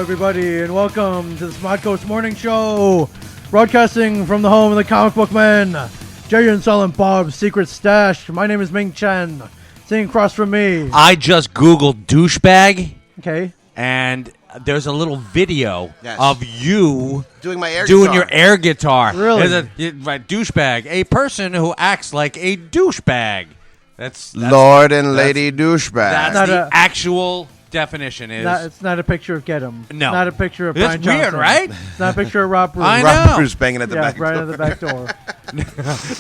everybody, and welcome to the SModCo SMorning Show, broadcasting from the home of the comic book man, Jay and Silent Bob's Secret Stash. My name is Ming Chen. Sitting across from me, I just Googled douchebag, okay, and there's a little video of you doing my air doing guitar. your air guitar. Really? Right, douchebag, a person who acts like a douchebag. That's Lord and Lady Douchebag. That's Not the a- actual definition. it's not a picture of Get 'Em. No. Not a picture of It's Brian weird, Johnson. right? It's not a picture of Rob Bruce. I know. Robert Bruce banging at the Yeah, back right door. at the back door.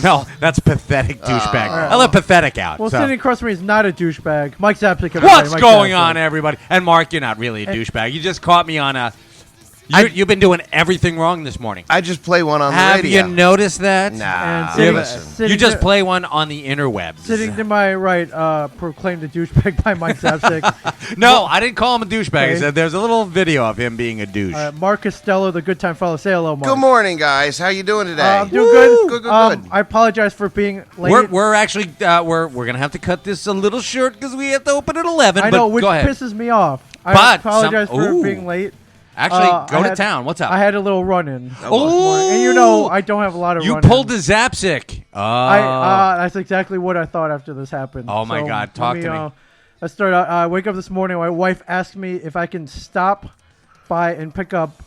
No, that's pathetic douchebag. right. I let pathetic out. Well, so. sitting across from me is not a douchebag. Mike Zapsik. What's Mike going Zapsik. on, everybody? And Mark, you're not really a douchebag. You just caught me on a. You've been doing everything wrong this morning. I just play one on the Have radio. you noticed that? Nah. And Listen. You just play one on the interwebs. Sitting to my right, proclaimed a douchebag by Mike Zapsik. No, I didn't call him a douchebag. I Okay. said there's a little video of him being a douche. Mark Costello, the good time fellow. Say hello, Mark. Good morning, guys. How you doing today? I'm doing good. Good. I apologize for being late. We're actually we're gonna have to cut this a little short because we have to open at 11. I know, but which go ahead. pisses me off. I But apologize for ooh. being late. Actually, go I to had- town. What's up? I had a little run-in. this Oh. morning. And you know, I don't have a lot of you run-ins. pulled the Zapsik. Oh, That's exactly what I thought after this happened. Oh, my God. let Talk to me. Let's start out. I wake up this morning. My wife asked me if I can stop by and pick up.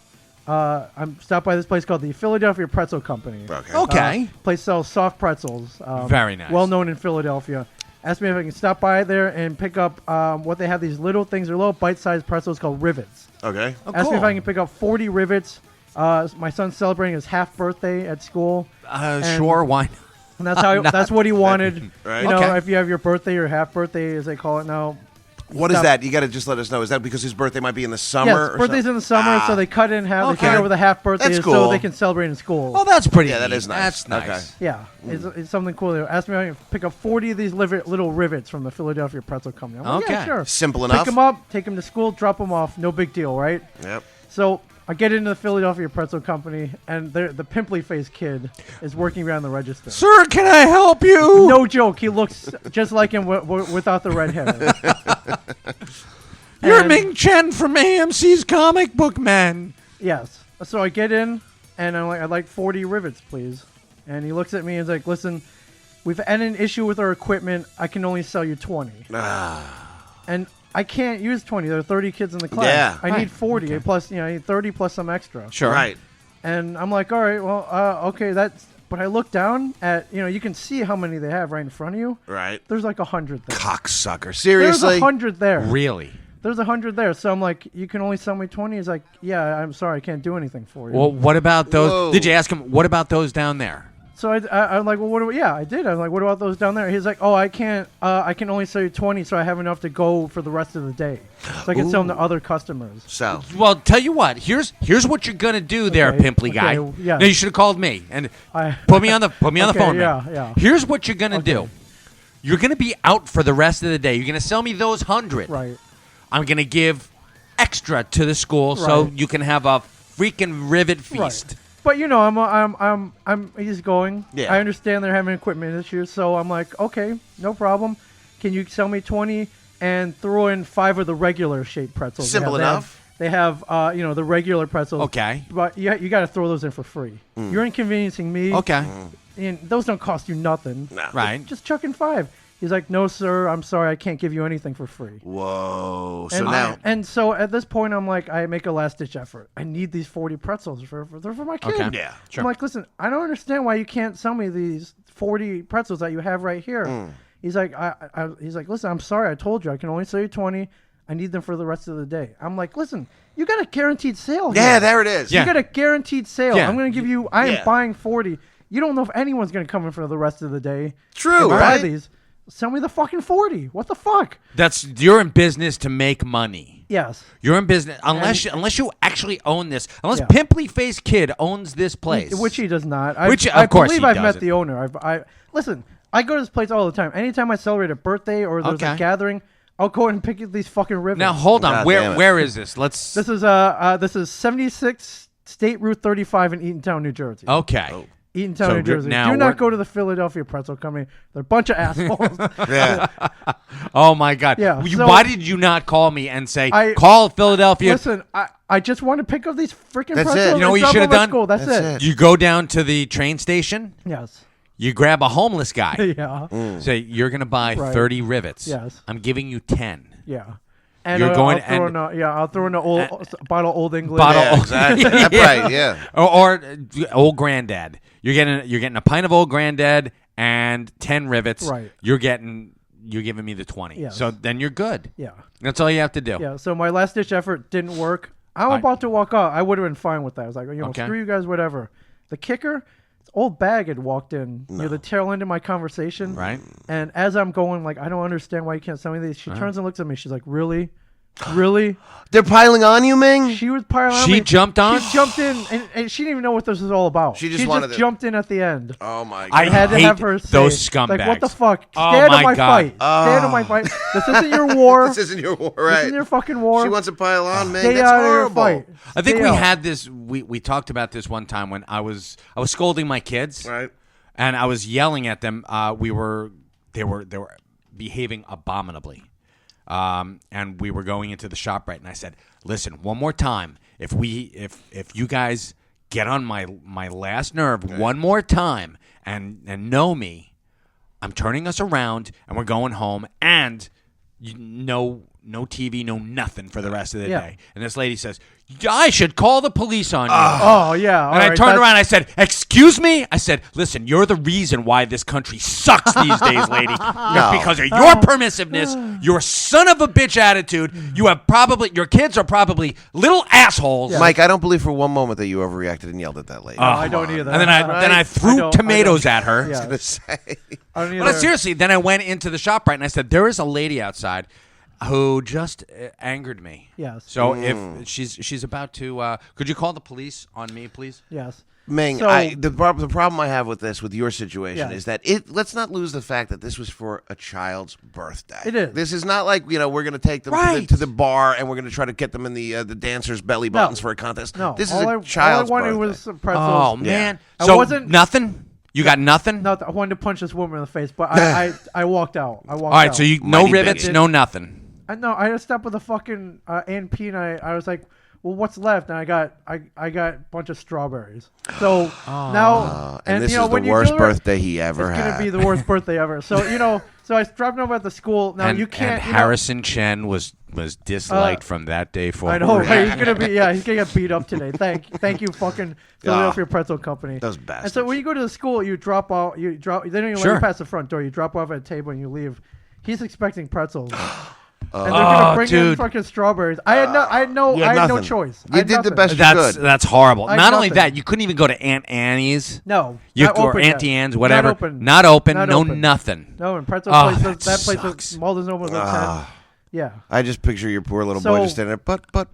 I'm stopped by this place called the Philadelphia Pretzel Company. Okay. okay. Place sells soft pretzels. Very nice. Well known in Philadelphia. Asked me if I can stop by there and pick up what they have. These little things. They're little bite-sized pretzels called rivets. Okay. Oh, Asked me if cool. I can pick up 40 rivets. My son's celebrating his half birthday at school. Sure, why? And that's how. That's what he wanted. Right. You know, Okay. if you have your birthday or half birthday, as they call it now. What is Stop. that? You got to just let us know. Is that because his birthday might be in the summer? Yes, or birthday's something? in the summer, so they cut it in half. They Okay. figure out where the half birthday That's is, so cool. they can celebrate in school. Oh, that's pretty. Yeah, that neat. is nice. That's nice. Okay. Yeah, it's something cool. They asked me if I can pick up 40 of these little rivets from the Philadelphia Pretzel Company. I'm like, yeah, Okay. sure. Simple Pick enough. them up, take them to school, drop them off. No big deal, right? Yep. So I get into the Philadelphia Pretzel Company, and the pimply-faced kid is working around the register. Sir, can I help you? No joke. He looks just like him without the red hair. You're And- Ming Chen from AMC's Comic Book Man. Yes. So I get in, and I'm like, I'd like 40 rivets, please. And he looks at me and is like, listen, we've had an issue with our equipment. I can only sell you 20. And I can't use 20. There are 30 kids in the class. Yeah. I Right. need 40 plus, I need 30 plus some extra. Sure. Right. And I'm like, all right, well, okay, that's. But I look down at, you can see how many they have right in front of you. Right. There's like 100 there. Cocksucker. There's Seriously? 100 there. Really? There's 100 there. So I'm like, you can only sell me 20. He's like, yeah, I'm sorry, I can't do anything for you. Well, what about those? Whoa. Did you ask him? What about those down there? So I'm like, well, yeah, I did. I'm like, what about those down there? He's like, oh, I can't. I can only sell you 20, so I have enough to go for the rest of the day, so I can sell them to other customers. So. Well, tell you what. Here's what you're gonna do there, Okay, pimply guy. okay, yeah. No, you should have called me and I- put me on the Okay, phone. yeah, man. yeah. Here's what you're gonna Okay. do. You're gonna be out for the rest of the day. You're gonna sell me those 100. Right. I'm gonna give extra to the school so Right. you can have a freaking rivet feast. Right. But I'm easygoing. Yeah. I understand they're having equipment issues, so I'm like, okay, no problem. Can you sell me 20 and throw in 5 of the regular shaped pretzels? Simple enough. They have the regular pretzels. Okay. But you got to throw those in for free. You're inconveniencing me. Okay. And those don't cost you nothing. No. Right. Just chuck in 5. He's like, no, sir, I'm sorry, I can't give you anything for free. Whoa. So And, now. and so at this point, I'm like, I make a last ditch effort. I need these 40 pretzels for my kid. Okay. Yeah. Sure. I'm like, listen, I don't understand why you can't sell me these 40 pretzels that you have right here. He's like, he's like, listen, I'm sorry, I told you, I can only sell you 20. I need them for the rest of the day. I'm like, listen, you got a guaranteed sale here. Yeah, there it is. Yeah. You got a guaranteed sale. Yeah. I'm going to give you, I am Yeah. buying 40. You don't know if anyone's going to come in for the rest of the day. True, and buy right? these. Sell me the fucking 40. What the fuck? You're in business to make money. Yes. You're in business unless you actually own this. Unless Yeah. pimply faced kid owns this place, Which he does not. Which, I of course, believe he I've met doesn't. the owner. Listen, I go to this place all the time. Anytime I celebrate a birthday or there's a Okay. gathering, I'll go and pick these fucking rivets. Now hold on. God damn it. Where is this? Let's. This is 76 State Route 35 in Eatontown, New Jersey. Okay. Oh. Eatontown, So New Jersey. now Do we're- not go to the Philadelphia Pretzel Company. They're a bunch of assholes. Yeah. Oh my God! Yeah, so- Why did you not call me and say I- call Philadelphia? Listen, I just want to pick up these freaking That's pretzels. it. You know what and you drop should have them at done? School. That's That's it. You go down to the train station. Yes. You grab a homeless guy. Yeah. Say you're gonna buy Right. 30 rivets. Yes. I'm giving you 10. Yeah. And You're going I'll throw in a bottle of Old English. Yeah, exactly. That's right. Yeah. Or Old Granddad. You're getting a pint of Old Granddad and 10 rivets. Right. You're giving me the 20. Yes. So then you're good. Yeah. That's all you have to do. Yeah. So my last ditch effort didn't work. I'm about to walk out. I would have been fine with that. I was like, Okay. screw you guys, whatever. The kicker, this old bag had walked in near the tail end of my conversation. Right. And as I'm going, like, I don't understand why you can't sell me these. She turns and looks at me. She's like, really? Really? They're piling on you, Ming? She was piling on She me. jumped on? She jumped in, and she didn't even know what this was all about. She just wanted to- jumped in at the end. Oh, my God. I had to hate have her say, those scumbags. like, what the fuck? Oh, Stay out my of my God. fight. Stay out of my fight. This isn't your war. This isn't your war, This right? isn't your fucking war. She wants to pile on, Ming. Stay That's out of your horrible. fight. I think Stay we out. had this. We talked about this one time when I was scolding my kids, Right. and I was yelling at them. They were behaving abominably, and we were going into the shop right. And I said, "Listen, one more time. If you guys get on my last nerve one more time, and know me, I'm turning us around, and we're going home, and no TV, no nothing for the rest of the Yeah. day." And this lady says, "I should call the police on you." Oh, yeah. And I turned around and I said, "Excuse me?" I said, "Listen, you're the reason why this country sucks these days, lady. It's because of your permissiveness, your son of a bitch attitude. Your kids are probably little assholes." Mike, I don't believe for one moment that you overreacted and yelled at that lady. I don't either. And then I threw tomatoes at her. Yeah. I was going to say. I don't But either. seriously, then I went into the shop and I said, "There is a lady outside who just angered me." Yes. So if she's about to, could you call the police on me, please? Yes. Ming, So- the problem I have with your situation Yeah. is that let's not lose the fact that this was for a child's birthday. It is. This is not like, we're going to take them Right. to the bar and we're going to try to get them in the dancers' belly buttons for a contest. No. This is all a child's all I wanted birthday. was some pretzels. Oh man! I So wasn't- nothing. You got nothing. No, I wanted to punch this woman in the face, but I walked out. I walked out. All right. So you no Mighty rivets, bigot. no nothing. I just stopped with a fucking A&P, and I was like, well, what's left? And I got a bunch of strawberries. So now, And this you know, is when the you worst do it, birthday he ever it's had. gonna be the worst birthday ever. So so I dropped over at the school. Now And, you can't. and you know- Harrison Chen was disliked from that day forward. I know, right? He's gonna get beat up today. Thank you, fucking Philadelphia Pretzel Company. Those And bastards. so when you go to the school, you drop off. They don't even let Sure. you pass the front door. You drop off at a table and you leave. He's expecting pretzels. And they're gonna bring in dude. fucking strawberries. I had no You had no nothing. choice. You I had did the nothing. best you That's could. that's horrible. I had Not only nothing. that, you couldn't even go to Aunt Annie's. No, You not or open yet. Auntie Anne's, whatever. Not open. Not open. Not No open. nothing. No, and pretzel Oh, place. that That place. sucks. Mall doesn't open until 10. Yeah. I just picture your poor little boy So- just standing there, but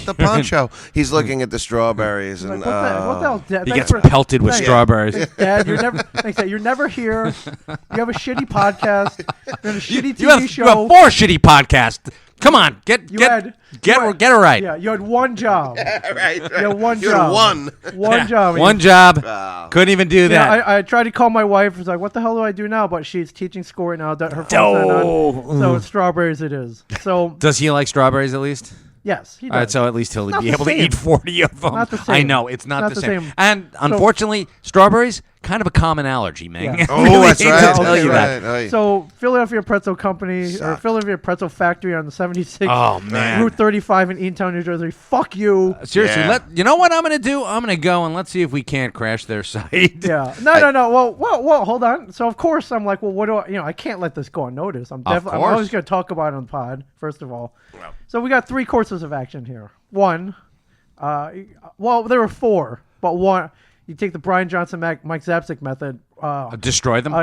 the poncho. He's looking at the strawberries Like, and what the hell, Dad? He Thanks gets pelted with thanks. strawberries. Thanks, Dad, you're never here. You have a shitty podcast. You're in a shitty TV You have show. 4 shitty podcasts. Come on, get You it right. Yeah, you had one job. right. You had one You job. had one. One job. One job. Couldn't even do You know, that. I tried to call my wife. It's like, what the hell do I do now? But she's teaching school right now. Her phone's not on. So it's strawberries it is. So, Does he like strawberries at least? yes, he does. All right, so at least he'll not be the able to same. eat 40 of them. Not the I same. know, it's not, Not the the same. same. And unfortunately, strawberries, kind of a common allergy, Ming. Yeah. Oh, Really that's hate right. to tell That's you right. that. Oh, yeah. So Philadelphia Pretzel Company or Suck. Philadelphia Pretzel Factory on the 76th Oh, man. Route 35 in Eatontown, New Jersey. Fuck you. Seriously, Yeah. you know what I'm going to do? I'm going to go and let's see if we can't crash their site. Yeah. No. Well, hold on. So of course I'm like, well, what do I can't let this go unnoticed. I'm Of always course. going to talk about it on the pod, first of all. So we got 3 courses of action here. One, well, there were 4, but one, you take the Brian Johnson, Mike Zapsik method. Destroy them?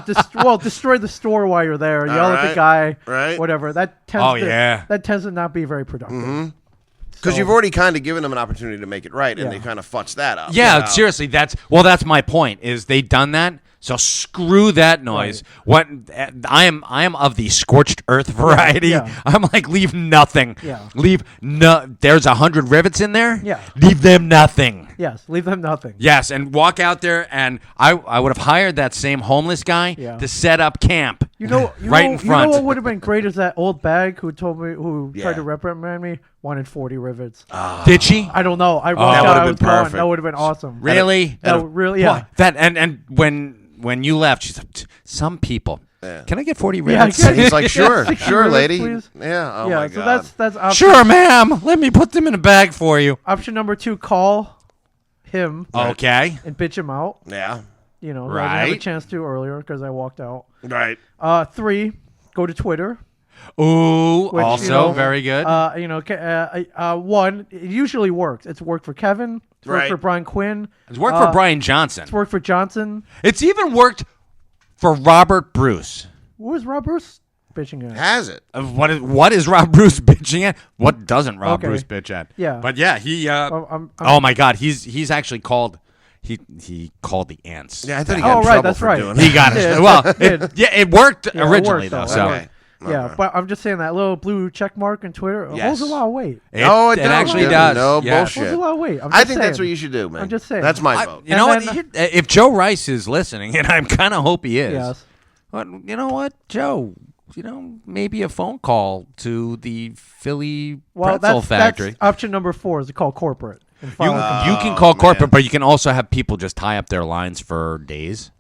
Destroy the store while you're there. Yell at the right. guy. Right. Whatever. That tends Oh, to, yeah. That tends to not be very productive. Mm-hmm. Because So- you've already kind of given them an opportunity to make it right, and Yeah. they kind of futz that up. Yeah, You know? seriously, that's my point. Is they done that? So screw that noise. Right. What I am of the scorched earth variety. Yeah. I'm like, leave nothing. Yeah. Leave no. There's 100 rivets in there. Yeah. Leave them nothing. Yes, leave them nothing. Yes, and walk out there, and I would have hired that same homeless guy to set up camp. In front. You know what would have been great is that old bag who tried to reprimand me wanted 40 rivets. Did she? I don't know. I wrote that down would I have was been gone. perfect. That would have been awesome. Really? Really, yeah. Boy, that and when you left, she's like, some people. Can I get 40 Yeah, rivets? He's like, sure, 60 sure, rivets, lady. please. Yeah. Oh Yeah, my so God. that's option. Sure, ma'am. Let me put them in a bag for you. Option number 2, call him Okay. and bitch him out. Yeah. I didn't have a Right. chance to earlier because I walked out. Right. 3, go to Twitter. Ooh, Which, also very good. 1, it usually works. It's worked for Kevin. It's worked Right. for Brian Quinn. It's worked for Brian Johnson. It's worked for Johnson. It's even worked for Robert Bruce. What was Rob Bruce bitching at? Has it? What is Rob Bruce bitching at? What doesn't Rob Okay. Bruce bitch at? Yeah. But yeah, he. I'm- oh my God, he's actually called. He called the ants. Yeah, I thought he Oh, got in right, trouble that's for right. doing He it. got it. Did. Well, Did. it worked Yeah, it originally worked, though. though. So Okay. Yeah, Okay. but I'm just saying that little blue check mark on Twitter holds a lot of weight. No, it it don't. actually Dude, does. no Yes. bullshit. Holds a lot of weight. I'm I just think that's saying. what you should do, man. I'm just saying. That's my vote. You know And what? If Joe Rice is listening, and I kind of hope he is. Yes. But you know what, Joe? Maybe a phone call to the Philly Well, pretzel factory. that's option number 4 is to call corporate. And file a complaint. You can call man. corporate, but you can also have people just tie up their lines for days,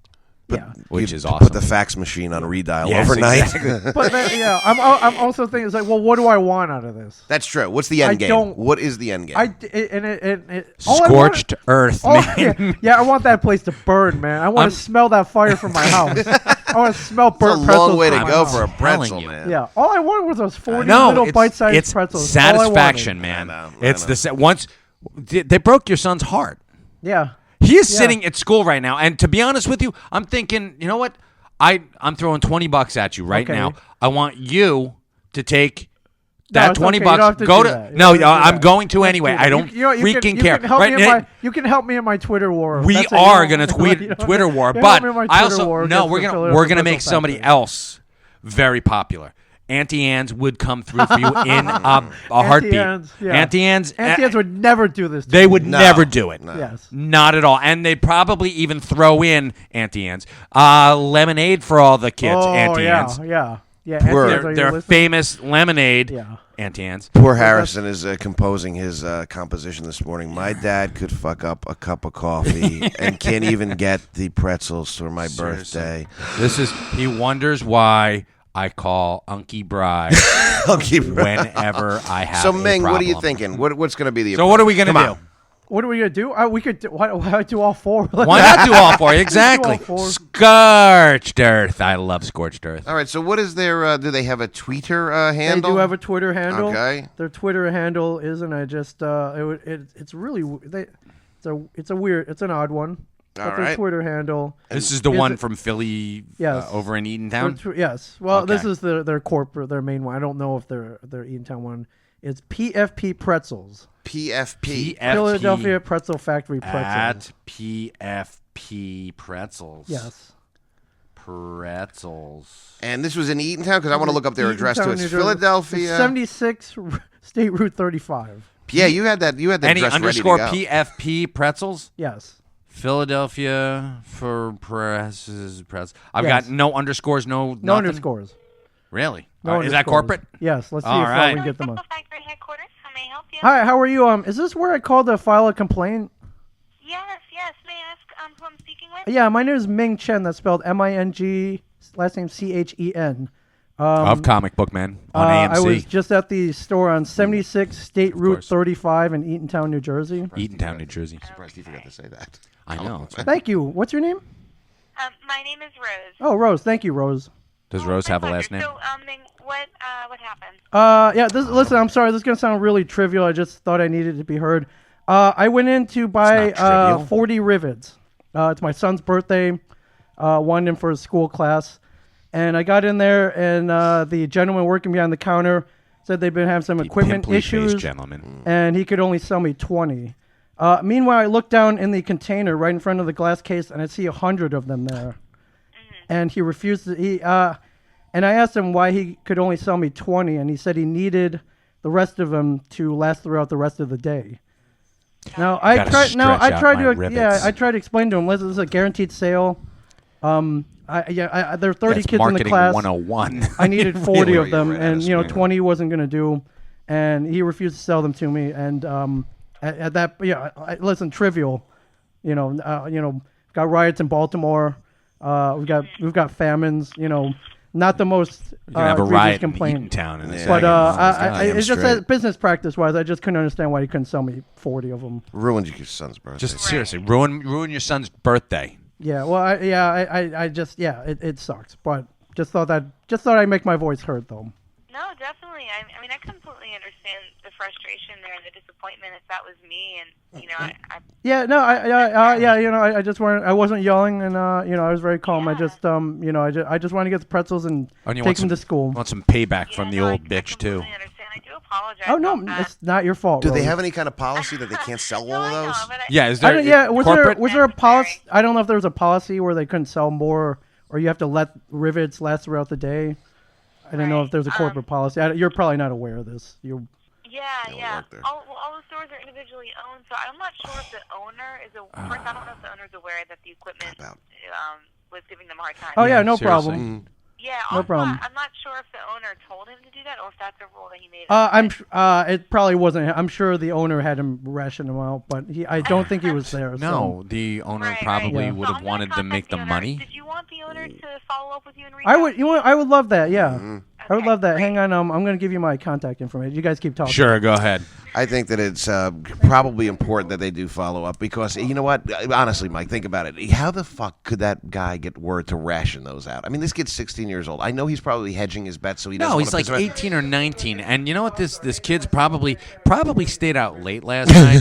Yeah. which You is put awesome. the fax machine on redial Yes, overnight. exactly. But then, yeah, I'm also thinking, it's like, well, what do I want out of this? That's true. What's the end I game? don't- What is the end game? All I want- Scorched earth, Oh, man. yeah, I want that place to burn, man. I want to smell that fire from my house. I want to smell It's a burnt pretzels long way to from my go house. for a telling pretzel, you. man. Yeah, all I wanted was those 40 No, little it's bite-sized pretzels. All I wanted. satisfaction, man. I know. It's the once they broke your son's heart. Yeah. He is sitting at school right now, and to be honest with you, I'm thinking, you know what? I'm throwing $20 at you right Okay. now. I want you to take No, that it's $20 okay. You don't have to go do to that. You no. don't have to do I'm that. going to Let's anyway. do I that. don't freaking care. You can help me in Right? you can help me in my Twitter war. We That's it. are You going to don't- tweet you know, Twitter war, you but help me in my I Twitter also war no. against We're the gonna Philadelphia make Pretzel somebody Factory. else very popular. Auntie Anne's would come through for you in a heartbeat. Auntie Anne's, Auntie Anne's would never do this. To They me. would never do it. No. Yes. Not at all. And they'd probably even throw in Auntie Anne's lemonade for all the kids. Oh Auntie yeah, Anne's. yeah, yeah. Poor- Auntie Anne's, are you Their listening? famous lemonade. Yeah. Auntie Anne's. Poor Harrison is composing his composition this morning. My dad could fuck up a cup of coffee and can't even get the pretzels for my birthday. He wonders why I call Unky Bry I'll keep. whenever I have So a Ming, what are you problem. thinking? What's going to be the? So what are we going to Come do? on. What are we gonna do? We could do, why do all 4? Why not do all 4? Exactly. Do all 4. Scorched earth. I love scorched earth. All right. So what is their? Do they have a Twitter They handle? do have a Twitter handle. Okay. Their Twitter handle is, and I just it's really it's a weird, it's an odd one. All But their right. Twitter handle. This is the Is one it- from Philly Yes. over in Eatontown? Yes. Well, this Okay. is their corporate, their main one. I don't know if their Eatontown one. It's PFP Pretzels. PFP. Philadelphia Pretzel Factory Pretzels. At PFP Pretzels. Yes. Pretzels. And this was in Eatontown because I want to look up their address Eatontown, too. It's New Jersey. Philadelphia. It's 76 State Route 35. Yeah, you had that. You had that Any address underscore ready to go. PFP Pretzels? Yes. Philadelphia for pretzels. I've Yes. got no underscores, no No nothing? underscores. Really? No Is that underscores. corporate? Yes. Let's see All if right. we can get them on. Factory headquarters. How may I help you? Hi, how are you? Is this where I called to file a complaint? Yes. May I ask who I'm speaking with? Yeah, my name is Ming Chen. That's spelled M-I-N-G, last name C-H-E-N. Of Comic Book Man on I AMC. was just at the store on 76 State Route course. 35 in Eatontown, New Jersey. Eatontown, New Jersey. Surprised you forgot to say that. I know. Thank you. What's your name? My name is Rose. Oh, Rose. Thank you, Rose. Does Oh, Rose my have a pleasure. last name? So, Ming, what happened? Yeah, listen, I'm sorry. This is going to sound really trivial. I just thought I needed to be heard. I went in to buy It's not trivial. 40 rivets. It's my son's birthday. Wanted him for his school class. And I got in there, and the gentleman working behind the counter said they've been having some equipment Pimply-faced issues, gentleman. and he could only sell me 20. Meanwhile, I looked down in the container right in front of the glass case, and I see 100 of them there. And he refused to. And I asked him why he could only sell me 20, and he said he needed the rest of them to last throughout the rest of the day. No, I Gotta tried. No, stretch I out tried my to. rivets. Yeah, I tried to explain to him. Listen, this is a guaranteed sale. There are 30 That's kids in the marketing class. 101. I needed 40 Really, of them, you're right, and 20 wasn't going to do, and he refused to sell them to me. And at that, listen, trivial, got riots in Baltimore. We've got famines. Not the most You can have a egregious riot complaint. in Eatontown in a Yeah. second. But Oh, my God. it's just straight. that business practice wise, I just couldn't understand why he couldn't sell me 40 of them. Ruined your son's birthday. Just seriously, ruin your son's birthday. Yeah, well, it sucked, but just thought I'd make my voice heard though. No, definitely. I mean, I completely understand the frustration there and the disappointment if that was me. And, I just weren't. I wasn't yelling, and I was very calm. I just I just wanted to get the pretzels and Oh, you take want them to some- school. Want some payback from the old I bitch too. completely understand. I do apologize. Oh no, about that. it's not your fault. Do they Rose. have any kind of policy that they can't sell No, all of I know, those? but Yeah, is I there don't, yeah, was corporate? there a policy? Necessary. I don't know if there was a policy where they couldn't sell more, or you have to let rivets last throughout the day. I don't know if there's a corporate policy. You're probably not aware of this. Yeah. work there. All the stores are individually owned, so I'm not sure if the owner is first, I don't know if the owner's aware that the equipment was giving them a hard time. Oh yeah, no seriously. problem. Yeah, No also, problem. I'm not sure if the owner told him to do that or if that's a rule that he made. It probably wasn't. I'm sure the owner had him ration them out, but I don't think he was there. No, the owner probably Yeah. would So have I'm gonna wanted to make contact the owner. money. Did you want the owner to follow up with you and reach I out would. to you? I would love that. Yeah, I would Okay, love that. great. Hang on. I'm going to give you my contact information. You guys keep talking. Sure, go ahead. I think that it's probably important that they do follow up because you know what? Honestly, Mike, think about it. How the fuck could that guy get word to ration those out? I mean, this kid's 16 years old. I know he's probably hedging his bets so he doesn't. No, wanna he's like piss around. 18 or 19, and you know what? This kid's probably stayed out late last night.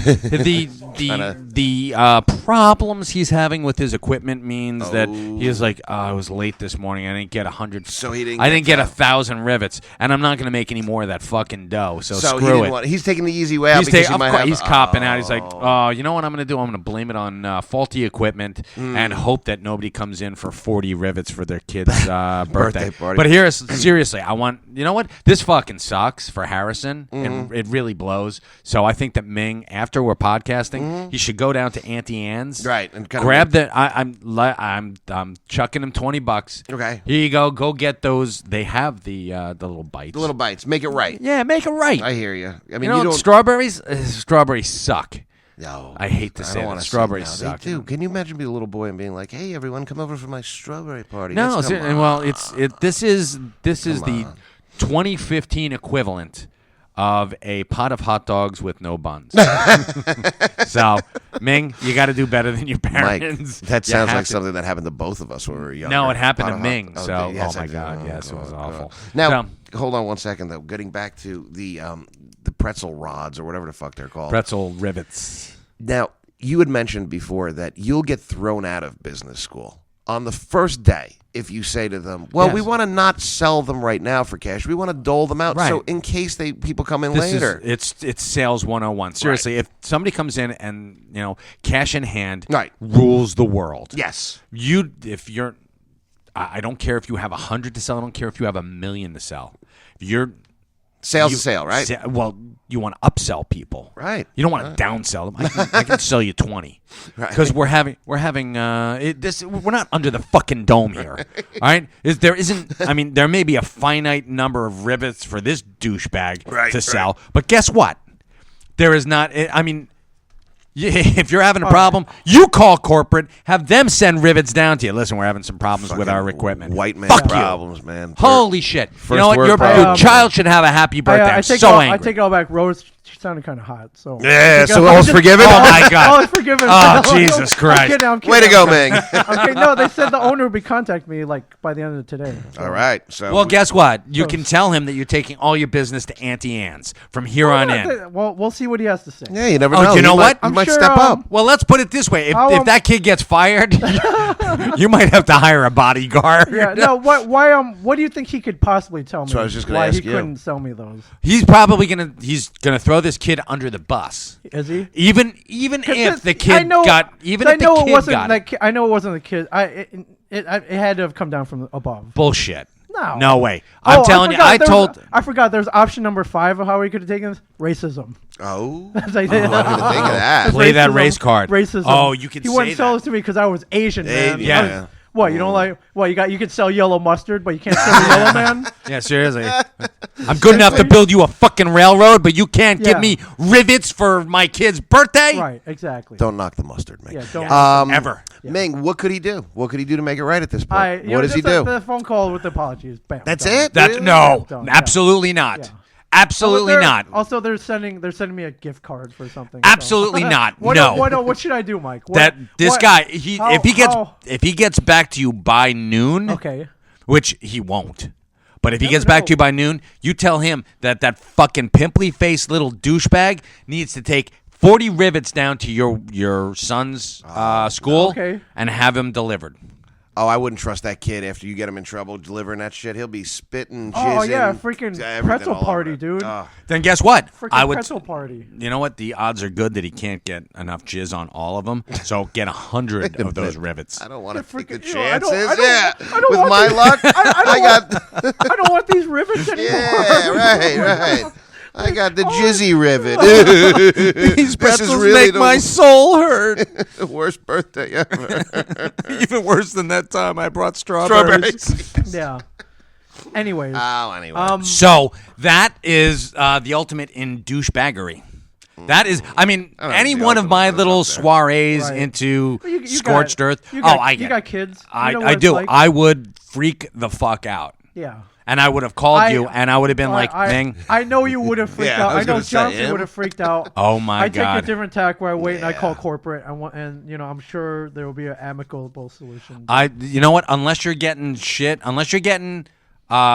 The problems he's having with his equipment means that he is like, I was late this morning. I didn't get 100. So he didn't I get didn't get that. 1,000 rivets, and I'm not going to make any more of that fucking dough. So he screw didn't it. want. He's taking the easy way out He's, because he might have. he's copping out. He's like, oh, you know what I'm going to do? I'm going to blame it on faulty equipment and hope that nobody comes in for 40 rivets for their kid's birthday party. But here's seriously, you know what? This fucking sucks for Harrison, and it really blows. So I think that Ming, after we're podcasting, he should go down to Auntie Anne's, Right, and kinda grab the. I'm chucking him $20. Okay. Here you go. Go get those. They have the little bites. The little bites. Make it right. Yeah, make it right. I hear you. I mean, you know, don't. strawberries suck. No, I hate to say don't that. wanna Strawberries say no. suck. They do. Can you imagine being a little boy and being like, "Hey, everyone, come over for my strawberry party"? No, Let's come on. well, this is the 2015 equivalent of a pot of hot dogs with no buns. So, Ming, you got to do better than your Mike, parents. that You sounds have like to. something that happened to both of us when we were younger. No, it happened to Pot of Ming. hot- So, yes, oh my it did. God, yes, it was God. awful. Now, So, hold on one second though. Getting back to the pretzel rods or whatever the fuck they're called. pretzel rivets. Now, you had mentioned before that you'll get thrown out of business school on the first day if you say to them, well, Yes. we want to not sell them right now for cash. We want to dole them out. Right. So in case people come in This later. it's sales 101. Seriously, if somebody comes in and cash in hand Right. rules the world. Yes. I don't care if you have 100 to sell. I don't care if you have 1 million to sell. If you're Sales to sale, right? Well, you want to upsell people, Right. You don't want to downsell them. I can sell you 20 because we're having this. We're not under the fucking dome here, all right? There may be a finite number of rivets for this douchebag to sell, but guess what? There is not. If you're having a problem, you call corporate, have them send rivets down to you. Listen, we're having some problems with our equipment. White man Fuck problems, you. man. Holy shit. You First know what? word Your problem. child should have a happy birthday. I I'm take so it all, angry. I take it all back. Rose, she sounded kind of hot. So Yeah, so all's forgiven? Oh, my God. All is forgiven. Oh, Jesus Christ. I'm kidding. Way to go, Ming. Okay, no, they said the owner would be contacting me like by the end of today. So. All right. So Well, guess what? You can tell him that you're taking all your business to Auntie Anne's from here on in. Well, we'll see what he has to say. Yeah, you never Oh, know. you know He what? Might, I'm he might sure, step up. Well, let's put it this way. If I'll, that kid gets fired, you might have to hire a bodyguard. Yeah, no. What do you think he could possibly tell me? So I was just gonna why ask he you. couldn't sell me those. He's probably gonna throw this kid under the bus. Is he? Even if the kid I know it got wasn't it. I know it wasn't the kid. It had to have come down from above. Bullshit. No. No way. I'm telling you. I forgot there's option number 5 of how we could have taken this. Racism. Oh. I didn't think of that. Play that race card. Racism. Oh, you can He say wouldn't sell that. this to me because I was Asian, man. Yeah. What, you don't like? What, you can sell yellow mustard, but you can't sell yellow man? Yeah, seriously. I'm good enough to build you a fucking railroad, but you can't give me rivets for my kid's birthday? Right, exactly. Don't knock the mustard, Ming. Yeah, don't ever. Yeah. Ming, what could he do? What could he do to make it right at this point? What does he just do? The phone call with the apologies. Bam. That's done. it? That's Really? no, Done, absolutely not. Yeah. Absolutely not. Also, they're sending me a gift card for something. Absolutely so. not. What, no. What should I do, Mike? This guy, if he gets back to you by noon, okay, which he won't. But if he Never gets back know. to you by noon, you tell him that fucking pimply-faced little douchebag needs to take 40 rivets down to your son's school Okay. and have him delivered. Oh, I wouldn't trust that kid after you get him in trouble delivering that shit. He'll be spitting, jizzing. Oh yeah, freaking everything pretzel all party, over it. dude. Oh. Then guess what? Freaking pretzel party. You know what? The odds are good that he can't get enough jizz on all of them. So get 100 of those rivets. I don't want to take the freaking- I don't- chances. I don't With want my to- luck, I got. I don't want these rivets anymore. Yeah, right. I got the jizzy rivet. These pretzels is really make my soul hurt. the worst birthday ever. Even worse than that time I brought strawberries. Yeah. Anyways, Anyway. So that is the ultimate in douchebaggery. That is, I mean, I don't know any if the one of ultimate my goes little up there. soirees Right. into You Scorched got- Earth. you got- I you get got it. kids. You know what I it's do. like. I would freak the fuck out. Yeah. And I would have called you, and I would have been like, Ming. I know you would have freaked Yeah, out. I I was know gonna say Johnson him. would have freaked out. Oh my I God. take a different tack where I wait and I Yeah. call corporate. And I'm sure there will be an amicable solution. You know what? Unless you're getting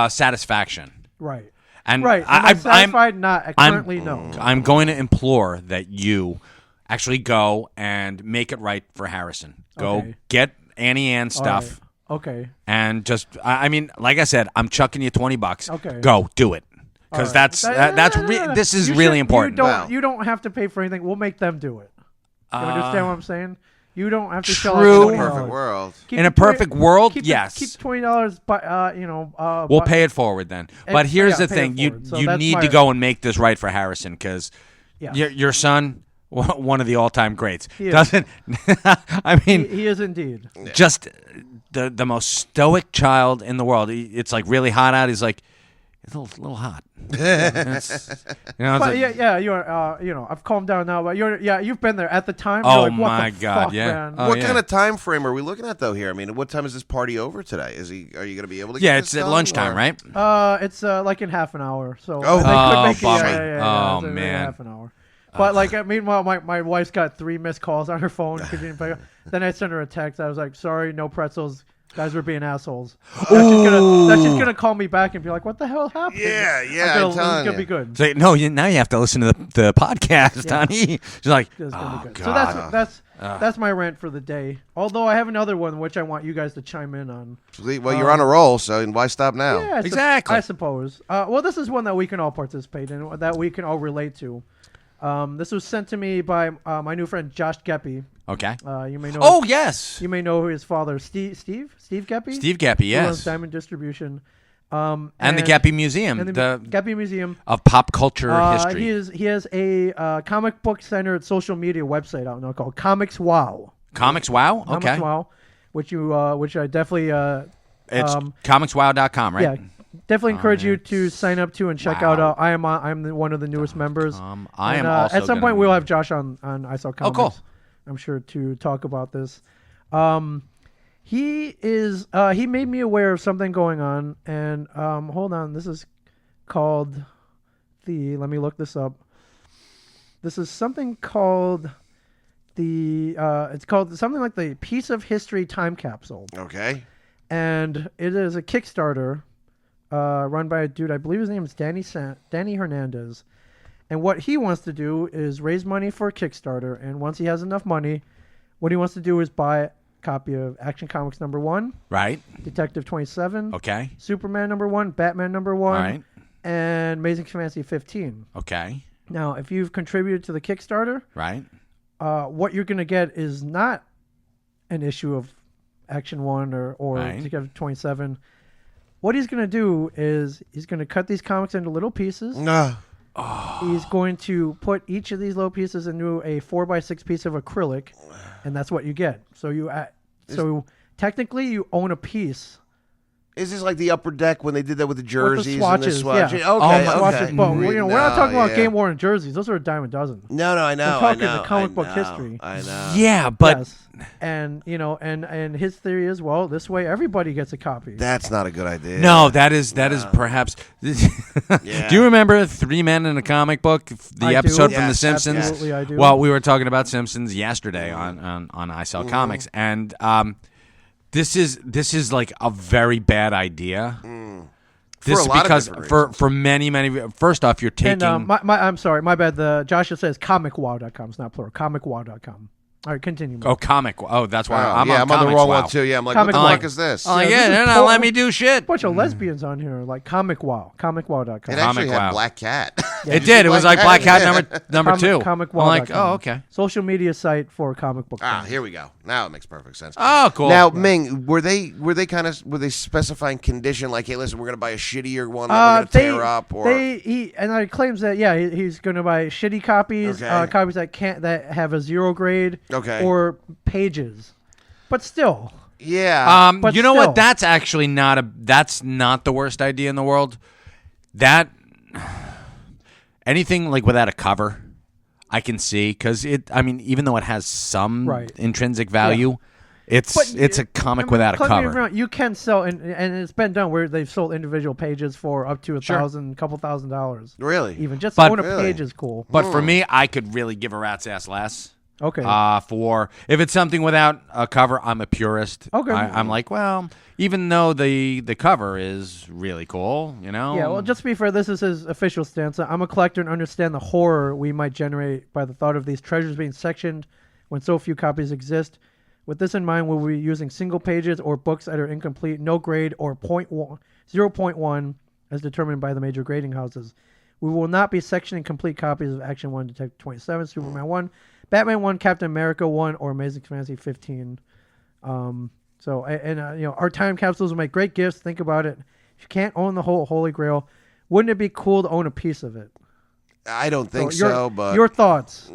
satisfaction. Right. And Right. Am I satisfied? Not currently. No. I'm going to implore that you actually go and make it right for Harrison. Go Okay. get Annie Ann stuff. Okay. And just, I mean, like I said, I'm chucking you $20. Okay. Go do it, because All right. this is You really should- important. You don't have to pay for anything. We'll make them do it. You understand what I'm saying? You don't have to True. shell out In a $20. perfect world. Keep In a the 20 perfect world, keep yes. Keep $20. But We'll pay it forward then. But here's the pay it thing: you forward. So you that's need my- to go and make this right for Harrison, because Yes. your son, one of the all-time greats, He is. doesn't. I mean, He is indeed. just the most stoic child in the world. It's like really hot out. He's like, it's a little hot. It's But like- you're I've calmed down now. But you've been there at the time. Oh, you're like, what my the God, fuck, yeah. man? Oh, What yeah. kind of time frame are we looking at though here? I mean, what time is this party over today? Are you going to be able to? Yeah, get it's this at done, lunchtime, or- right? It's like in half an hour. So Oh. they could Oh, make it, bummer. yeah, Oh, it's man. half an hour. But meanwhile, my wife's got 3 missed calls on her phone. 'Cause she didn't pick up. Then I sent her a text. I was like, "Sorry, no pretzels. Guys were being assholes." That's just gonna call me back and be like, "What the hell happened?" Yeah, It's telling gonna you. be good. So, no, now you have to listen to the podcast, Yeah. honey. She's like, It's gonna oh, be good. God. So that's my rant for the day. Although I have another one which I want you guys to chime in on. Well, you're on a roll, so why stop now? Yeah, Exactly. I suppose. Well, this is one that we can all participate in, that we can all relate to. This was sent to me by my new friend Josh Geppy. Okay. You may know. Oh, yes. You may know his father, Steve Geppy. Steve Geppy, Who owns yes. Diamond Distribution. And the Geppy Museum. And the Geppy Museum. Of pop culture history. He has a comic book centered social media website out now called Comics Wow. Comics Wow? Okay. Comics Wow, which I definitely It's comicswow.com, right? yeah, definitely encourage you to sign up to and check Wow. out. I'm one of the newest members. I am And, also at some gonna point be- we'll have Josh on I Saw Comics. cool. I'm sure to talk about this. He made me aware of something going on, and hold on, this is called let me look this up. This is something called it's called something like the Piece of History Time Capsule. Okay. And it is a Kickstarter run by a dude, I believe his name is Danny Hernandez. And what he wants to do is raise money for a Kickstarter. And once he has enough money, what he wants to do is buy a copy of Action Comics #1, Right. Detective 27, Okay. Superman #1, Batman #1, All right. and Amazing Fantasy 15. Okay. Now, if you've contributed to the Kickstarter, Right. what you're going to get is not an issue of Action 1 or Right. Detective 27. what he's going to do is he's going to cut these comics into little pieces. He's going to put each of these little pieces into a 4x6 piece of acrylic, and that's what you get. So technically you own a piece. Is this like the Upper Deck when they did that with the jerseys with the swatches, and the swatches? Yeah. Okay. But we're not talking about game worn jerseys. Those are a dime a dozen. No, I know. We're talking the comic book history. I know. Yeah, but yes. And and his theory is, well, this way everybody gets a copy. That's not a good idea. no, that is perhaps. Do you remember 3 Men in a Comic Book, the episode from The Simpsons? Absolutely, I do. Well, we were talking about Simpsons yesterday on I Sell Comics, and this is like a very bad idea. This For a lot because of different reasons. for many. First off, you're taking. And I'm sorry, my bad. Joshua says comicwow.com. It's not plural. Comicwow.com. All right, continue. Oh, comic. Oh, that's why I'm I'm on the wrong Comics one too. Yeah, I'm like, Comic what the Wow. fuck is this? Oh, this yeah, is they're not Paul- letting me do shit. A bunch of lesbians on here, like comicwow. Comicwow.com. It actually Comic had Wow. Black Cat. It did. It was like Black Cat number 2. Comicwow.com. I'm like, oh, okay. Social media site for comic book. fans. Here we go. Now it makes perfect sense. Oh, cool. Now, Ming, were they specifying condition like, hey, listen, we're gonna buy a shittier one that we're gonna tear up, or he claims that he's going to buy shitty copies, Okay. copies that have a 0 grade, Okay. or pages, but still. yeah. But you know still. what? That's actually that's not the worst idea in the world. That anything like without a cover, I can see because even though it has some Right. intrinsic value, it's a comic I mean, without a correct me if cover. I'm wrong, you can sell, and it's been done where they've sold individual pages for up to $1,000, couple $1,000. Really? Even just But- own a Really? page is cool. But for me, I could really give a rat's ass less. Okay. For if it's something without a cover, I'm a purist. Okay. I'm like, well, even though the cover is really cool, Yeah, well, just to be fair, this is his official stance. I'm a collector and understand the horror we might generate by the thought of these treasures being sectioned when so few copies exist. With this in mind, we'll be using single pages or books that are incomplete, no grade, or 0.1 as determined by the major grading houses. We will not be sectioning complete copies of Action 1, Detective 27, Superman 1, Batman 1, Captain America 1, or Amazing Fantasy 15. Our time capsules will make great gifts. Think about it. If you can't own the whole Holy Grail, wouldn't it be cool to own a piece of it? I don't think so, but your thoughts?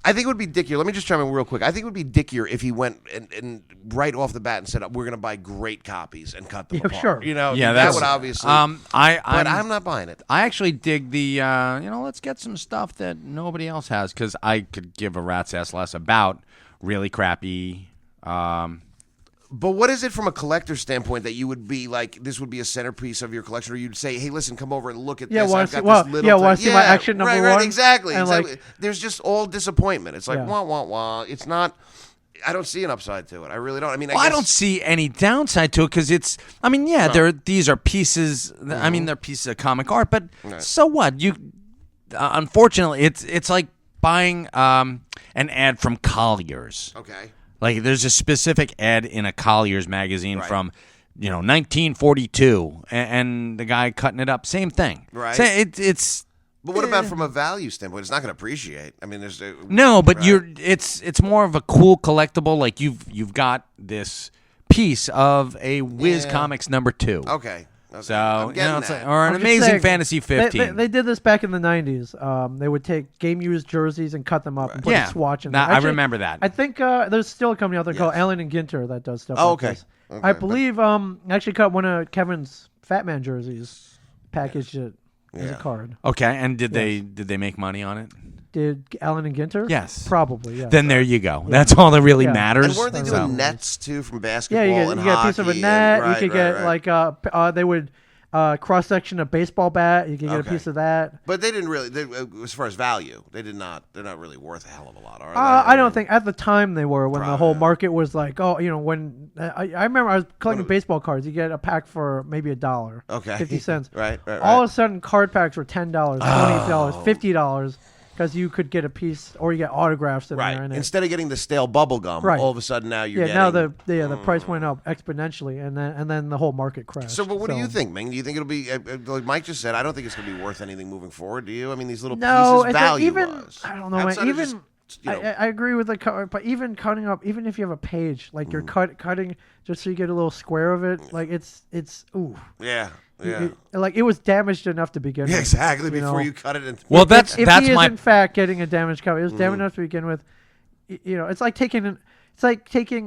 I think it would be dickier. Let me just chime in real quick. I think it would be dickier if he went and right off the bat and said, "We're going to buy great copies and cut them apart." Sure. yeah, that that's would obviously. but I'm not buying it. I actually dig the let's get some stuff that nobody else has because I could give a rat's ass less about really crappy. But what is it from a collector standpoint that you would be like, this would be a centerpiece of your collection, or you'd say, hey, listen, come over and look at this. Want I've to got this little want to see my Action number right, one? exactly. And exactly. There's just all disappointment. It's like, Yeah. wah, wah, wah. It's not, I don't see an upside to it. I really don't. I mean, I don't see any downside to it because it's. I mean, yeah, these are pieces. I mean, they're pieces of comic art, but so what? You, unfortunately, it's like buying an ad from Collier's. Okay. Like there's a specific ad in a Collier's magazine from, 1942, and the guy cutting it up, same thing. Right. It's. But what about from a value standpoint? It's not going to appreciate. I mean, there's No, but right. it's more of a cool collectible. Like you've got this piece of a Wiz Comics number 2. Okay. So I'm getting it's that. like, or an I'm just Amazing saying, Fantasy 15. They did this back in the 90s. They would take game used jerseys and cut them up and put a swatch in them. I remember that. I think there's still a company out there called Allen and Ginter that does stuff Oh, like okay. this. Okay, I believe actually cut one of Kevin's Fat Man jerseys, packaged it as a card. Okay, and did they make money on it? Did Allen and Ginter? Yes. Probably, yeah. Then there you go. That's all that really Yeah. matters. And weren't they So- doing nets too from Yeah, basketball you and get a hockey? piece of a net. and- You could get like they would cross section a baseball bat. You could get a piece of that. But they didn't really. As far as value, they did not. They're not really worth a hell of a lot, are they? I don't think at the time they were when the Probably, whole yeah. market was like, when I remember I was collecting baseball cards. You get a pack for maybe $1, Okay. 50 cents. Right. All of a sudden, card packs were $10, $20, $50 because you could get a piece or you get autographs in Right. there. Instead of getting the stale bubble gum, Right. all of a sudden now you're now getting. the price went up exponentially, and then the whole market crashed. So, but what do you think, Ming? Do you think it'll be like Mike just said? I don't think it's going to be worth anything moving forward. Do you? I mean, these little No, pieces value even wise. I don't know, man. I agree with the cut, but even cutting up, even if you have a page, like you're cutting just so you get a little square of it, like it's ooh. Yeah. Like it was damaged enough to begin with. Exactly. Before you cut it. Well, if that's he is in fact getting a damaged copy, it was damaged enough to begin with. It's like taking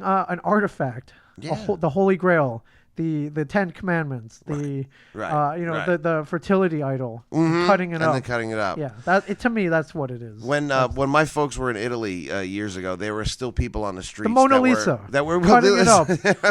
an artifact, the Holy Grail, the Ten Commandments, the fertility idol, cutting it up. And then cutting it up. Yeah, to me that's what it is. When my folks were in Italy years ago, there were still people on the streets. The Mona Lisa. That were cutting it up.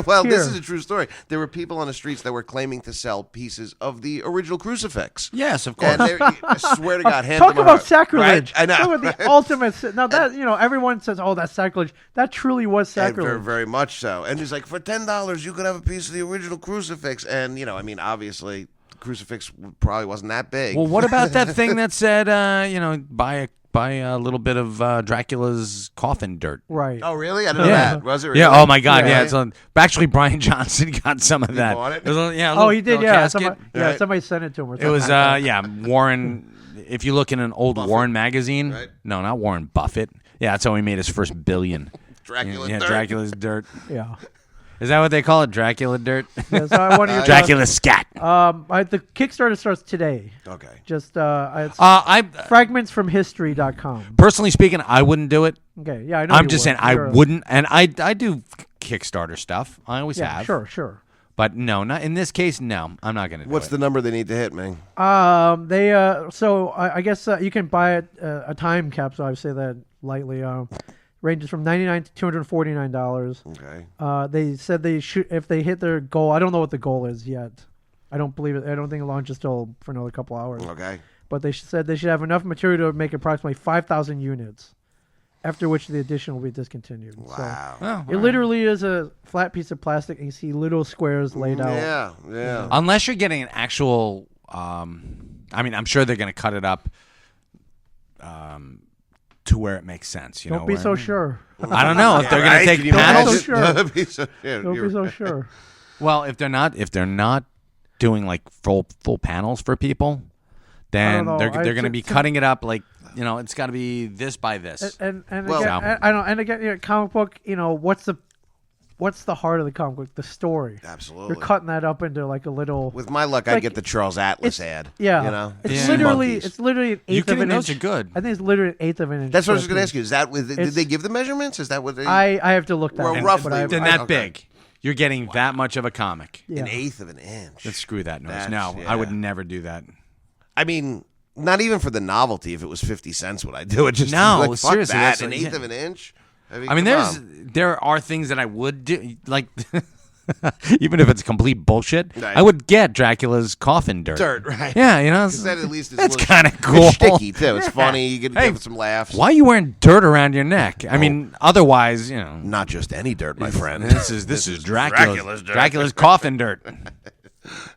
Well, this is a true story. There were people on the streets that were claiming to sell pieces of the original crucifix. Yes, of course. And I swear to God, hand talk them about a- sacrilege. Right? I know. Talk about the ultimate. Now that everyone says, "Oh, that's sacrilege." That truly was sacrilege. Very, very much so. And he's like, for $10, you could have a piece of the original crucifix. And obviously, the crucifix probably wasn't that big. Well, what about that thing that said, buy a little bit of Dracula's coffin dirt? Right. Oh, really? I didn't know that. Was it really? Yeah. Oh my God. Yeah. Yeah. It's actually Brian Johnson got some of that. bought it? was a- yeah. a Oh, little- he did. little Yeah. casket. Somebody sent it to him. Or It something. was Warren. If you look in an old Buffett. Warren magazine, Right. no, not Warren Buffett. Yeah, that's how he made his first $1 billion. Dracula's Yeah, dirt. Dracula's dirt. Yeah. Is that what they call it? Dracula dirt? Yeah, so I want to Dracula scat. the Kickstarter starts today. Okay. Just it's I fragmentsfromhistory.com. personally speaking, I wouldn't do it. Okay. Yeah, I know. I'm you just saying would. I You're- wouldn't, and I do Kickstarter stuff. I always Yeah. have. Sure. But no, not in this case. No, I'm not going to do What's it. the number they need to hit, Ming? I guess you can buy a time capsule. I say that lightly. Ranges from $99 to $249. Okay. They said they should if they hit their goal. I don't know what the goal is yet. I don't believe it. I don't think it launches till for another couple hours. Okay. But they said they should have enough material to make approximately 5,000 units. After which the edition will be discontinued. Wow. Oh, So it literally is a flat piece of plastic, and you see little squares laid out. Yeah. Unless you're getting an actual, I'm sure they're going to cut it up to where it makes sense. Don't be so sure. I don't know if they're going to take Can you panels. imagine? Don't be Don't be so sure. Don't be so sure. Well, if they're not doing like full panels for people, then know. they're going to be cutting it up like it's got to be this by this. And Well- again, I don't. And again, comic book. What's the heart of the comic book? The story. Absolutely. You're cutting that up into like a little. With my luck, I'd get the Charles Atlas ad. Yeah. It's Yeah. literally Monkeys. it's literally an eighth of an those inch. are good. I think it's literally an eighth of an inch. That's what I was for a going to ask piece. you. Is that did It's- they give the measurements? Is that what they? I have to look that. Well, up, roughly, but They're I- that okay. big. You're getting that much of a comic. Yeah. An eighth of an inch. Let's screw that noise. That's- No, yeah. I would never do that. I mean, not even for the novelty. If it was 50 cents, would I do it? Just No, like, fuck seriously, that. that's An like- eighth yeah. of an inch. I mean, come on. there are things that I would do, like even if it's complete bullshit. Right. I would get Dracula's coffin dirt. Dirt, right? Yeah, Because that at least is that's a little- kind of cool. It's sticky too. It's funny. You get Hey, give some laughs. Why are you wearing dirt around your neck? I mean, otherwise, Not just any dirt, my friend. This is Dracula's dirt. Dracula's coffin dirt.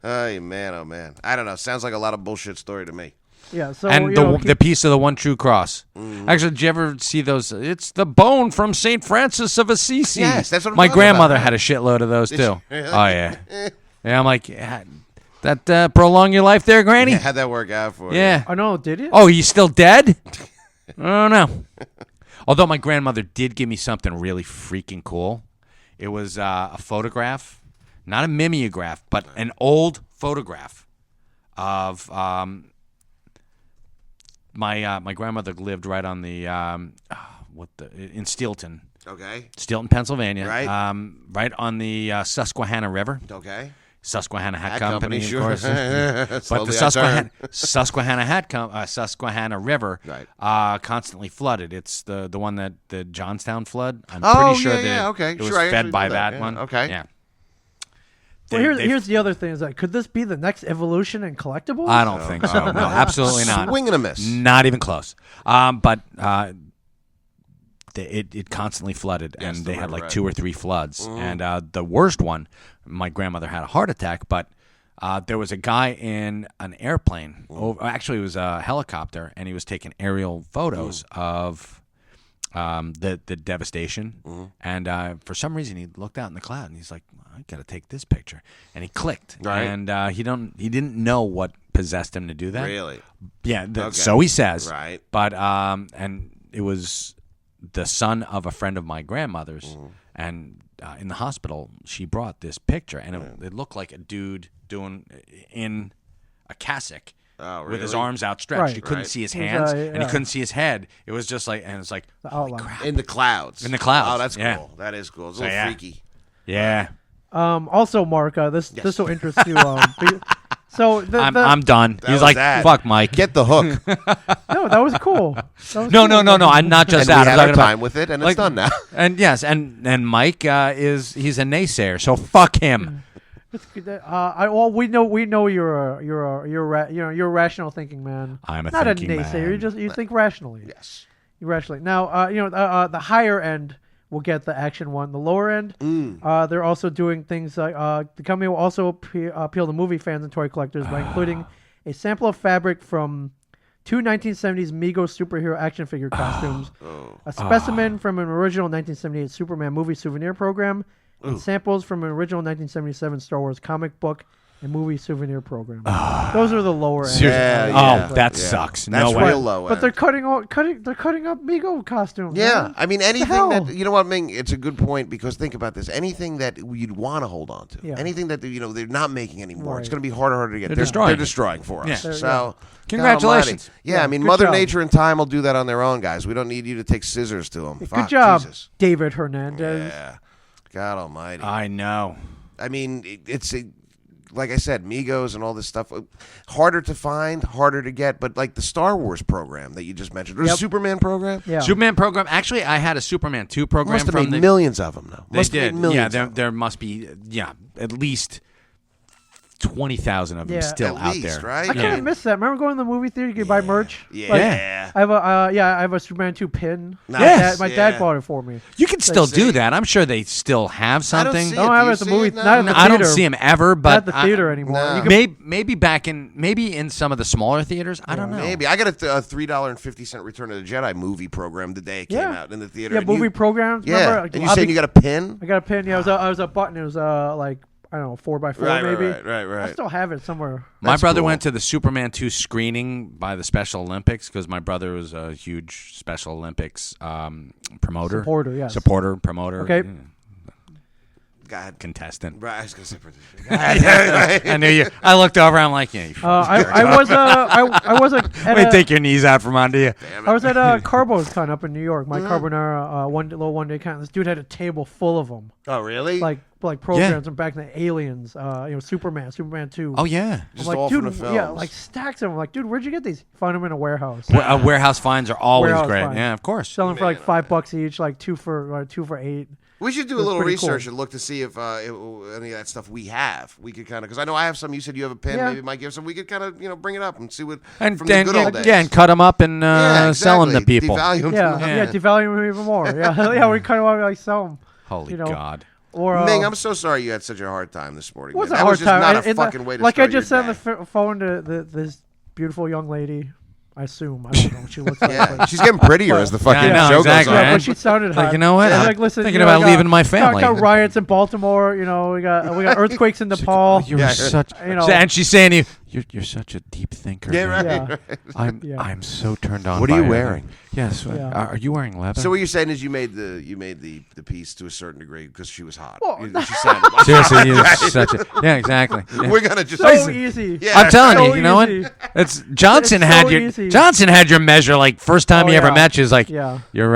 Oh man, oh man. I don't know. Sounds like a lot of bullshit story to me. Yeah. So And the piece of the one true cross. Mm-hmm. Actually, did you ever see those? It's the bone from St. Francis of Assisi. Yes, that's what I'm my talking grandmother about. had a shitload of those Did too. she really? Oh yeah. Yeah, I'm like, that prolong your life there, Granny? Yeah, how'd that work out for you? Yeah. Oh no, did it? Oh, he's still dead? Oh no. Although my grandmother did give me something really freaking cool. It was a photograph, not a mimeograph, but an old photograph of my grandmother lived right on the in Steelton, Steelton, Pennsylvania, Right. right on the Susquehanna River. Okay. Susquehanna Hat Hat Company, of sure. course. But Slowly the I turn. Susquehanna River Right. constantly flooded. It's the one that the Johnstown flood. I'm Oh, pretty sure yeah, yeah, okay. it was Sure, I fed actually by know that that, yeah, one. okay. Yeah. Well, They- here's the other thing: is that could this be the next evolution in collectibles? I don't think so. No, absolutely not. Swing and a miss. Not even close. But it constantly flooded, Yes, and the they had river, like right. 2 or 3 floods. And the worst one, my grandmother had a heart attack, but there was a guy in an airplane. Actually, it was a helicopter, and he was taking aerial photos of the devastation. And for some reason, he looked out in the cloud, and he's like, I got to take this picture. And he clicked. Right. And he didn't know what possessed him to do that. Really? Yeah, Okay. so he says. Right. But and it was the son of a friend of my grandmother's, and in the hospital, she brought this picture, and it looked like a dude doing in a cassock. Oh, really? With his arms outstretched. Right. You couldn't Right. see his hands, and yeah. you couldn't see his head. It was just like, and it's like, The holy outline. crap. In the clouds. In the clouds, Oh, that's yeah. cool. That is cool. It's a So, little yeah. freaky. Yeah. Also, Mark, this will interest you. So I'm done. That He's was like, that. fuck, Mike. Get the hook. no, that was cool. That was No, cool. no, no, no. I'm not just And that. we I'm had our talking about time with it, and it's done now. And yes, and Mike he's a naysayer, so fuck him. We know you're a rational thinking man. I'm a not thinking a naysayer. man. You think rationally. Yes. You rationally. Now, the higher end will get the action one. The lower end, they're also doing things like the company will also appeal to movie fans and toy collectors by including a sample of fabric from two 1970s Mego superhero action figure costumes, a specimen from an original 1978 Superman movie souvenir program, and samples from an original 1977 Star Wars comic book and movie souvenir program. Those are the lower end. Seriously. Yeah, Oh, that yeah. sucks. That's No way. real low. But end. they're cutting up Mego costumes. Yeah, man. I mean anything hell? that you know what, Ming. It's a good point because think about this. Anything that you'd want to hold on to, Yeah. anything that they're not making anymore, it's Right. going to be harder and harder to get. They're destroying They're it. destroying for us. Yeah. So, God Congratulations. almighty. Yeah, I mean, good Mother job. Nature and time will do that on their own, guys. We don't need you to take scissors to them. Good job, Jesus. David Hernandez. Yeah, God Almighty. I know. I mean, it's like I said, Migos and all this stuff, harder to find, harder to get. But like the Star Wars program that you just mentioned, or the Yep. Superman program, Yeah. Superman program. Actually, I had a Superman 2 program must have from made millions of them. Though They must did. have made millions. Yeah, of them. there must be at least 20,000 of them Yeah. still At out least, there. right? I kind of missed that. Remember going to the movie theater? You could buy merch. Yeah. Like, Yeah. I have a Superman 2 pin. Nice. My Yeah. dad bought it for me. You can still see. do that. I'm sure they still have I don't something. see Don't it. have Do it you at the see movie- it now? not at the I don't theater. see them ever, Not but at the theater anymore. No. You can, maybe in some of the smaller theaters. I don't know. Maybe I got a $3.50 Return of the Jedi movie program the day it came out in the theater. yeah, and movie you, programs. Yeah, Remember? and you saying you got a pin? I got a pin. Yeah, I was a button. It was like I don't know 4x4 Right, maybe. right. I still have it somewhere. My That's brother cool. went to the Superman 2 screening by the Special Olympics because my brother was a huge Special Olympics promoter. Supporter. Promoter. Okay. Go ahead. Contestant. Right, I was gonna say. I knew you. I looked over. I'm like, yeah. You I was at Wait, a- take your knees out from under you. I was at Carbos-Con up in New York. My Carbonara one day con. This dude had a table full of them, Oh, really? like programs from back in the Aliens. Superman 2. Oh yeah. Just I'm like, all dude, from the films. yeah, like stacks of them. I'm like, dude, where'd you get these? Found them in a warehouse. Warehouse finds are always Warehouse great. finds. Yeah, of course. Selling for like $5 each, like two for $8. We should do a That's little pretty research cool. and look to see if any of that stuff we have. We could kind of, because I know I have some. You said you have a pen. Yeah. Maybe Mike, you have some. We could kind of bring it up and see what And from the good old days. and cut them up and Yeah, sell them to exactly. people. Devalue 'em. Yeah, devalue them even more. Yeah, yeah, we kind of want to like sell them. Holy you know, God. Or Ming, I'm so sorry you had such a hard time this morning. it was man. a That hard was just time. not And a fucking way to like I start just your said on day. the phone to this beautiful young lady. I assume. I don't know what she looks like. Yeah, but- she's getting prettier as the fucking I know, show exactly, goes on. Yeah, man. but she sounded hot. Like, you know what? Yeah, I'm like, listen, thinking you know, about leaving my family. Got riots in Baltimore. You know, we got earthquakes in Nepal. You're Yeah. such, You know. and she's saying to you, you're such a deep thinker. Yeah, man. right. Yeah. right. I'm so turned on. What are by you her. wearing? Yes. Yeah. Are you wearing leather? So what you're saying is you made the piece to a certain degree because she was hot. Well, She sounded like Seriously, you're such a exactly. Yeah. We're gonna just So easy. Yeah. I'm telling So you, you know what? easy. It's Johnson It's had so your easy. Johnson had your measure like first time Oh, he ever yeah. met you. Is like Yeah. you're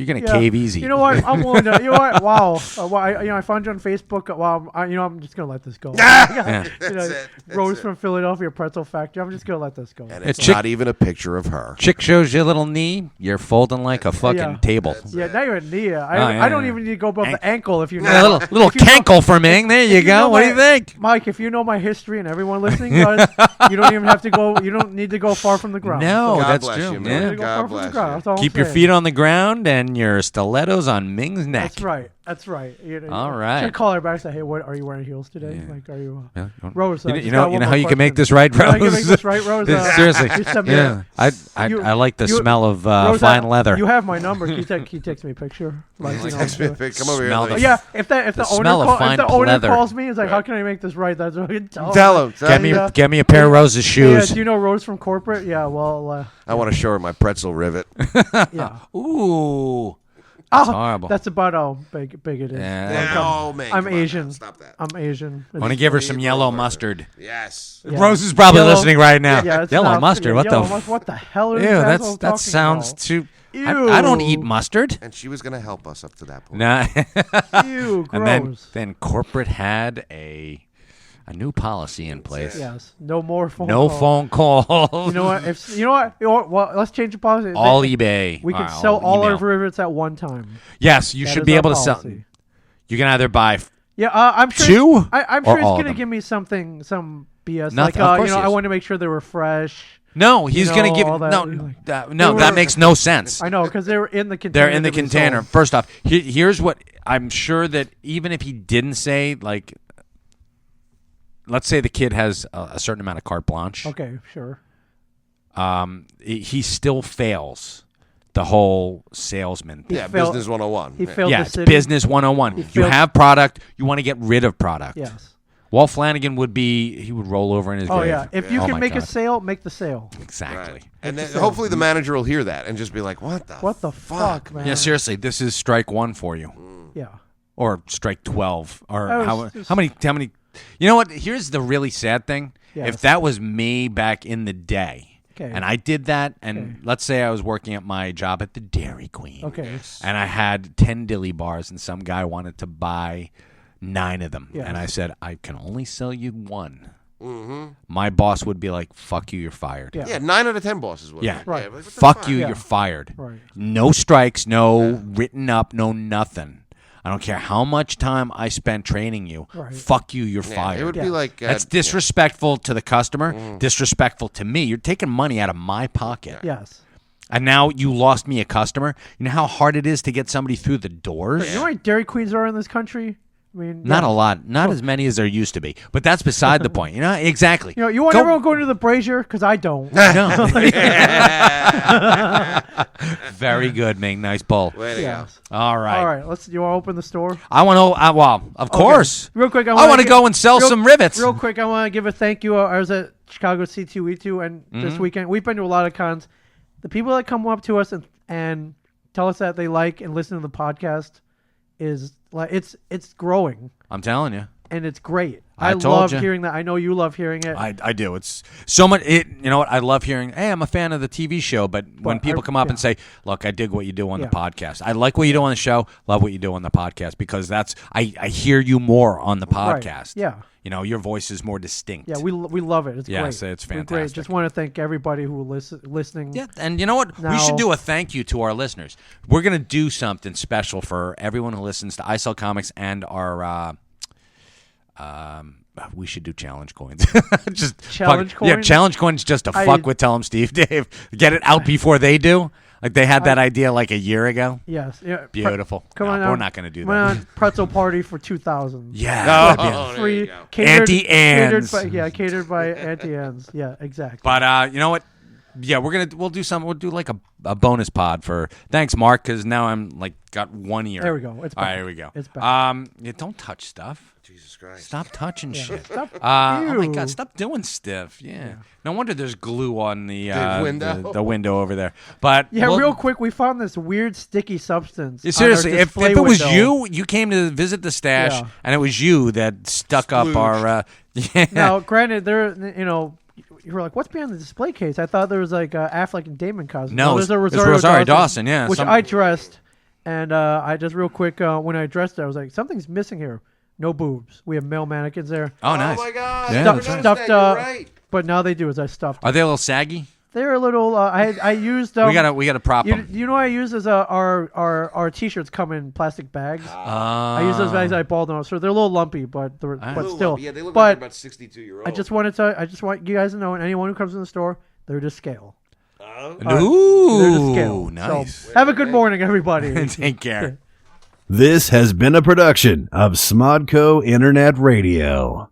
gonna Yeah. cave easy. You know what? I'm willing to. You know what? Wow. I found you on Facebook. Wow. I'm just gonna let this go. Yeah. That's it. Rose from Philadelphia Pretzel Factory. I'm just gonna let this go. And It's it's not even a picture of her. Chick shows you a little knee, you're folding like a fucking Yeah. table. Yeah, not even knee. yeah, I don't yeah. even need to go above the ankle if you know. A little if you know- cankle for Ming. There you if you know go. What do you my- think? Mike, if you know my history and everyone listening does, you don't even have to go. You don't need to go far from the ground. No, God that's bless true. you, You man. don't Yeah. need to go God far from the bless ground. you. That's all I'm Keep your saying. feet on the ground and your stilettos on Ming's neck. That's right. That's right. All right. Should call her back and say, "Hey, what are you wearing heels today? Yeah. Like, are you Yeah. Rose?" You know how you can make this right, You know how you can Rose? make this right, Rose? Seriously. you send me Yeah. I like the smell of Rose, fine leather. You have my number. Can you text me a picture? Like, Text me a pic. Come over here. Smell Like, the- Yeah, if the smell of fine owner leather. calls me, it's like, how can I make this right? That's what I Tell him. Get me a pair of Rose's shoes. Do you know Rose from corporate? Yeah, well, I want to show her my pretzel rivet. yeah. Ooh. That's horrible. That's about how big it is. Yeah. No, man. I'm come on Asian. now. Stop that. I'm Asian. I want to give her some yellow mustard. Yes. Yeah. Rose is probably Yellow- listening right now. Yeah, it's yellow not- mustard. yeah, What yellow the? mustard. What the hell is Ew, that? that sounds too. I don't eat Ew. mustard. And she was going to help us up to that point. Nah. Ew, and gross. then corporate had a new policy in place. Yes, no more phone. No calls. phone calls. You know what? Well, let's change the policy. All eBay. We can All sell all email. our rivets at one time. Yes, you That should is be our able to sell. policy. You can either buy. Yeah, I'm sure. Two I'm or sure he's all of gonna them? give me some BS. Nothing. Like, Of course I he is. want to make sure they were fresh. No, he's know, gonna give. all that, No, like- that makes no sense. I know because they were in the container. They're in the to be container. sold. First off, here's what I'm sure that even if he didn't say, like, let's say the kid has a certain amount of carte blanche, Okay, sure. he still fails the whole salesman thing. Yeah, failed- business 101. He Yeah. failed Yeah, the it's city. business 101. You failed- have product, you want to get rid of product. Yes. Walt Flanagan would roll over in his Oh grave. yeah. If you Oh can my make a God. sale, make the sale. Exactly. Right. And then hopefully the manager will hear that and just be like, what the fuck, man? Yeah, seriously, this is strike one for you. Yeah. Or strike 12 or I how was- many you know what, here's the really sad thing. Yes. If that was me back in the day Okay. and I did that and Okay. let's say I was working at my job at the Dairy Queen Okay. and I had 10 dilly bars and some guy wanted to buy 9 of them Yes. and I said I can only sell you 1. Mm-hmm. My boss would be like, fuck you, you're fired. Yeah. Yeah, 9 out of 10 bosses would. Yeah. Right. like, what the Fuck you, Yeah. you're fired. Right. No strikes, no written up, no nothing. I don't care how much time I spent training you. Right. Fuck you, you're Yeah, fired. it would Yeah. be like... That's disrespectful to the customer, disrespectful to me. You're taking money out of my pocket. Yes. And now you lost me a customer. You know how hard it is to get somebody through the doors? You know how many Dairy Queens are in this country? I mean, Not yeah. a lot. Not as many as there used to be. But that's beside the point. You know, exactly. You know, you want Go- everyone going to the brazier because I don't. No. Very good, Ming. Nice pull. Way to Yes. All right. All right. You want to open the store? I want to. Well, of course. Real quick, I want to go and sell some rivets. Real quick, I want to give a thank you. I was at Chicago C2E2, and Mm-hmm. this weekend we've been to a lot of cons. The people that come up to us and tell us that they like and listen to the podcast is like it's growing I'm telling you. and it's great. I told love you. hearing that. I know you love hearing it. I do. It's so much. You know what? I love hearing, hey, I'm a fan of the TV show. But when people come up and say, look, I dig what you do on the podcast. I like what you do on the show. Love what you do on the podcast because I hear you more on the Right. podcast. Yeah. You know, your voice is more distinct. Yeah, we love it. It's Yeah, great. so it's We're Great. fantastic. Just want to thank everybody who listening. Yeah, and you know what? We Now- should do a thank you to our listeners. We're going to do something special for everyone who listens to I Sell Comics and our we should do challenge coins. Just Challenge fuck, Yeah, coins? challenge coins just to fuck with Tell them Steve Dave. Get it out before they do. Like they had that idea like a year ago. Yes. Yeah. Beautiful. Come No, on, we're not going to do Come on, that. pretzel party for 2,000. Yeah. Oh, that'd be- there you Free go. catered, Anti-Anns. catered by Auntie Anne's. Yeah, exactly. But you know what? Yeah, we'll do something. We'll do like a bonus pod for thanks, Mark, because now I'm like got 1 ear. There we go. It's All right, back. here we go. It's back. Yeah, don't touch stuff. Jesus Christ. Stop touching shit. Stop. Oh my Ew. God! Stop doing stuff. Yeah. No wonder there's glue on the window. the window over there. But Yeah, we'll- real quick, we found this weird sticky substance. Yeah, on seriously, our if display it was window. you came to visit the stash, Yeah. and it was you that stuck up Splooged. our. Yeah. Now, granted, you were like, "What's behind the display case?" I thought there was like Affleck and Damon costume. No, there's a it's Rosario, Rosario Dawson, yeah, which some- I dressed, and I just real quick when I dressed it, I was like, "Something's missing here." No boobs. We have male mannequins there, Oh, nice. Oh my God. Yeah, I that's never right. noticed that. You're right. but now they do. Is I stuffed. Are they a little saggy? They're a little. I used. we gotta prop them. You know what I use as our t-shirts come in plastic bags. I use those bags. I balled them up, so they're a little lumpy, but A but little still. lumpy. Yeah, they look but like they're about 62-year-old. I just want you guys to know, and anyone who comes in the store, they're to scale. Ooh, They're to scale. nice. So, have a good morning, everybody. Take care. This has been a production of SModCo Internet Radio.